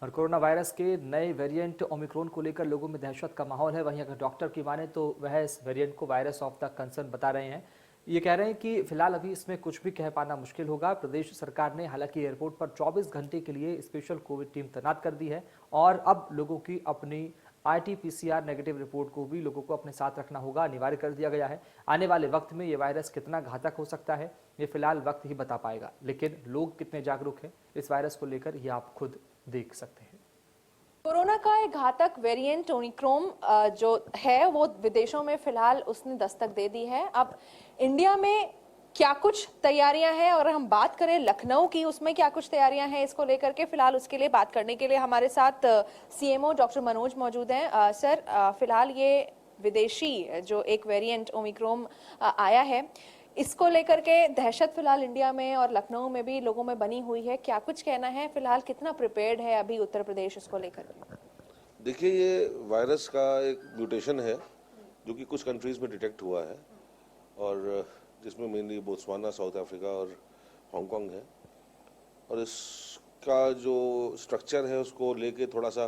और corona virus के नए वेरिएंट ओमिक्रॉन को लेकर लोगों में दहशत का माहौल है। वहीं अगर डॉक्टर की माने तो वह इस वेरिएंट को वायरस ऑफ द कंसर्न बता रहे हैं। ये कह रहे हैं कि फिलहाल अभी इसमें कुछ भी कह पाना मुश्किल होगा। प्रदेश सरकार ने हालांकि एयरपोर्ट पर 24 घंटे के लिए स्पेशल कोविड टीम तैनात कर दी है और अब लोगों की अपनी RT-PCR नेगेटिव रिपोर्ट को भी लोगों को अपने साथ रखना होगा, अनिवार्य कर दिया गया है। आने वाले वक्त में ये वायरस कितना घातक हो सकता है ये फिलहाल वक्त ही बता पाएगा, लेकिन लोग कितने जागरूक हैं इस वायरस को लेकर ये आप खुद देख सकते हैं। कोरोना का एक घातक वेरिएंट ओमिक्रॉन जो है वो विदेशों में फिलहाल उसने दस्तक दे दी है। अब इंडिया में क्या कुछ तैयारियां हैं और हम बात करें लखनऊ की, उसमें क्या कुछ तैयारियां हैं इसको लेकर के, फिलहाल उसके लिए बात करने के लिए हमारे साथ CMO डॉक्टर मनोज मौजूद हैं। सर, फिलहाल ये विदेशी जो एक वेरिएंट ओमिक्रॉन आया है, इसको लेकर के दहशत फिलहाल इंडिया में और लखनऊ में भी लोगों में बनी हुई है, क्या कुछ कहना है? फिलहाल कितना प्रिपेयर्ड है अभी उत्तर प्रदेश इसको लेकर के? देखिए, ये वायरस का एक म्यूटेशन है जो कि कुछ कंट्रीज में डिटेक्ट हुआ है और जिसमें मेनली बोत्सवाना, साउथ अफ्रीका और हांगकांग है। और इसका जो स्ट्रक्चर है उसको लेके थोड़ा सा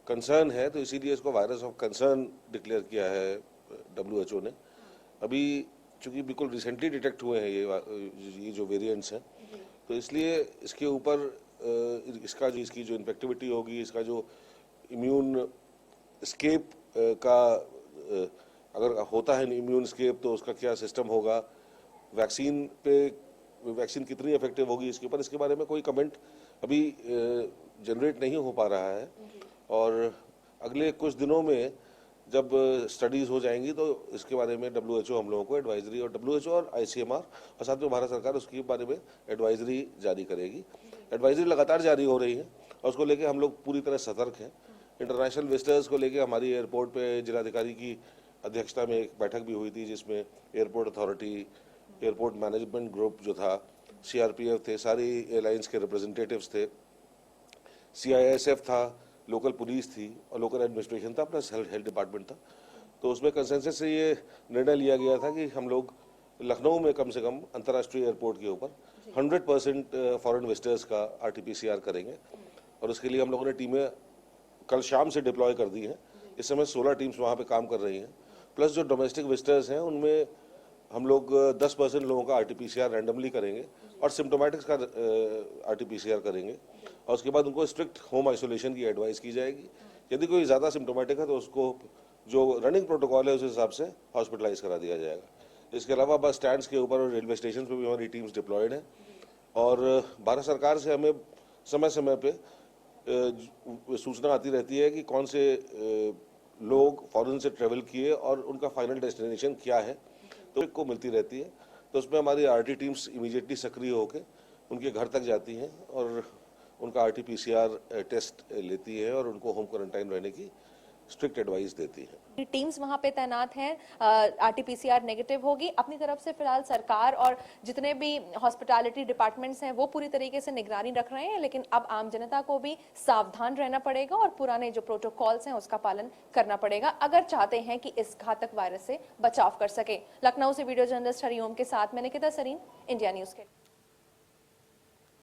कंसर्न है, तो इसीलिए इसको वायरस ऑफ कंसर्न डिक्लेयर किया है WHO ने। अभी चूंकि बिल्कुल रिसेंटली डिटेक्ट हुए हैं ये जो वेरिएंट्स हैं, तो इसलिए इसके ऊपर इसकी जो इन्फेक्टिविटी होगी, इसका जो इम्यून स्केप का अगर होता है इम्यून स्केप, तो उसका क्या सिस्टम होगा, वैक्सीन कितनी इफेक्टिव होगी, इसके बारे में कोई कमेंट अभी जनरेट नहीं हो पा रहा है। और अगले कुछ दिनों में जब स्टडीज हो जाएंगी तो इसके बारे में WHO हम लोगों को एडवाइजरी, और WHO और ICMR और साथ में भारत सरकार उसके बारे में एडवाइजरी जारी करेगी। एडवाइजरी लगातार जारी हो रही है और उसको लेके हम लोग पूरी तरह सतर्क हैं। इंटरनेशनल विजिटर्स को लेके हमारी एयरपोर्ट पे जिलाधिकारी की अध्यक्षता में एक बैठक भी हुई थी, जिसमें airport authority, airport management group जो था, CRPF थे, सारी एयरलाइंस के रिप्रेजेंटेटिव्स थे, CISF था, लोकल पुलिस थी और लोकल एडमिनिस्ट्रेशन था, प्लस हेल्थ डिपार्टमेंट था। तो उसमें कंसेंसस से ये निर्णय लिया गया था कि हम लोग लखनऊ में कम से कम अंतर्राष्ट्रीय एयरपोर्ट के ऊपर 100% फॉरेन विजिटर्स का RT-PCR करेंगे और उसके लिए हम लोगों ने टीमें कल शाम से डिप्लॉय कर दी हैं। इस समय 16 टीम्स वहाँ पे काम कर रही हैं। प्लस जो डोमेस्टिक विजिटर्स हैं उनमें हम लोग 10% लोगों का RT-PCR रैंडमली करेंगे और सिम्टोमेटिक्स का RT-PCR करेंगे और उसके बाद उनको स्ट्रिक्ट होम आइसोलेशन की एडवाइस की जाएगी। यदि कोई ज़्यादा सिम्टोमेटिक है तो उसको जो रनिंग प्रोटोकॉल है उस हिसाब से हॉस्पिटलाइज करा दिया जाएगा। इसके अलावा बस स्टैंड्स के ऊपर और रेलवे स्टेशन पर भी हमारी टीम्स डिप्लॉयड हैं और भारत सरकार से हमें समय समय पे सूचना आती रहती है कि कौन से लोग फॉरेन से ट्रेवल किए और उनका फाइनल डेस्टिनेशन क्या है, तो को मिलती रहती है। तो उसमें हमारी RT टीम्स इमीडिएटली सक्रिय होकर उनके घर तक जाती हैं और उनका RT-PCR टेस्ट लेती है और उनको होम क्वारंटाइन रहने की स्ट्रिक्ट एडवाइस देती है। टीम्स वहां पे तैनात हैं, RT-PCR नेगेटिव होगी। अपनी तरफ से फिलहाल सरकार और जितने भी हॉस्पिटैलिटी डिपार्टमेंट्स हैं वो पूरी तरीके से निगरानी रख रहे हैं, लेकिन अब आम जनता को भी सावधान रहना पड़ेगा और पुराने जो प्रोटोकॉल्स हैं उसका पालन करना पड़ेगा अगर चाहते हैं कि इस घातक वायरस से बचाव कर सके। लखनऊ से वीडियो जर्नलिस्ट हरिओम के साथ मैं निकिता सरीन, इंडिया न्यूज के।